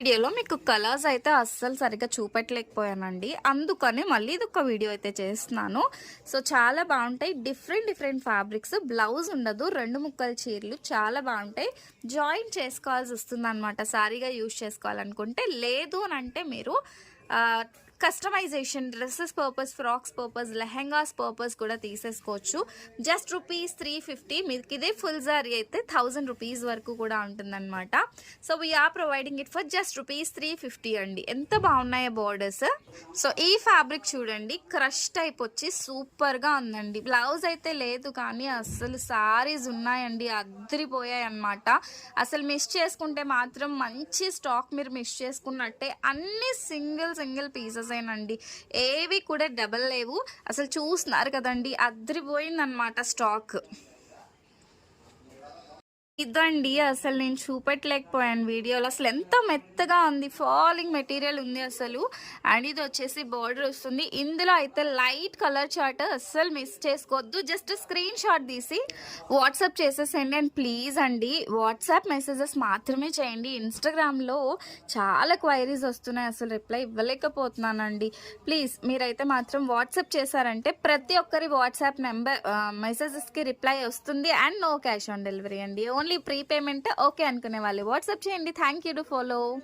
వీడియోలో మీకు కలర్స్ అయితే అస్సలు సరిగ్గా చూపెట్టలేకపోయానండి. అందుకని మళ్ళీ ఇదొక వీడియో అయితే చేస్తున్నాను. సో చాలా బాగుంటాయి. Different fabrics. బ్లౌజ్ ఉండదు. 2 ముక్కల చీరలు చాలా బాగుంటాయి. జాయిన్ చేసుకోవాల్సి వస్తుందన్నమాట శారీగా యూజ్ చేసుకోవాలనుకుంటే. లేదు అని అంటే మీరు customization dresses purpose, frocks purpose, lehengas purpose కూడా తీసేసుకోవచ్చు. Just rupees 350. మీకు ఇదే ఫుల్ సారీ అయితే 1000 రూపీస్ వరకు కూడా ఉంటుందన్నమాట. So we're providing it for just rupees 350 అండి. ఎంత బాగున్నాయో బోర్డర్స్. సో ఈ ఫ్యాబ్రిక్ చూడండి, క్రష్ టైప్ వచ్చి సూపర్గా ఉందండి. బ్లౌజ్ అయితే లేదు కానీ అస్సలు సారీస్ ఉన్నాయండి, అద్దరిపోయాయి అన్నమాట. అసలు మిస్ చేసుకుంటే మాత్రం మంచి స్టాక్ మీరు మిస్ చేసుకున్నట్టే. అన్ని సింగిల్ పీసెస్ ఏనండి, ఏవి కూడా డబల్ లేవు. అసలు చూస్తున్నారు కదండి, అద్దరిపోయిందనమాట స్టాక్. ఇదండి అసలు నేను చూపెట్టలేకపోయాను వీడియోలో. అసలు ఎంత మెత్తగా ఉంది, ఫాలింగ్ మెటీరియల్ ఉంది అసలు. అండ్ ఇది వచ్చేసి బార్డర్ వస్తుంది. ఇందులో అయితే లైట్ కలర్ చార్ట్ అస్సలు మిస్ చేసుకోవద్దు. జస్ట్ స్క్రీన్ షాట్ తీసి వాట్సాప్ చేసేసేయండి. అండ్ ప్లీజ్ అండి వాట్సాప్ మెసేజెస్ మాత్రమే చేయండి. ఇన్స్టాగ్రామ్లో చాలా క్వైరీస్ వస్తున్నాయి, అసలు రిప్లై ఇవ్వలేకపోతున్నానండి. ప్లీజ్ మీరైతే మాత్రం వాట్సాప్ చేశారంటే ప్రతి ఒక్కరి వాట్సాప్ నెంబర్ మెసేజెస్కి రిప్లై వస్తుంది. And no cash on delivery అండి, ఓన్లీ ప్రీపేమెంట్. ఓకే అనుకునే వాళ్ళు వాట్సాప్ చేయండి. Thank you to follow.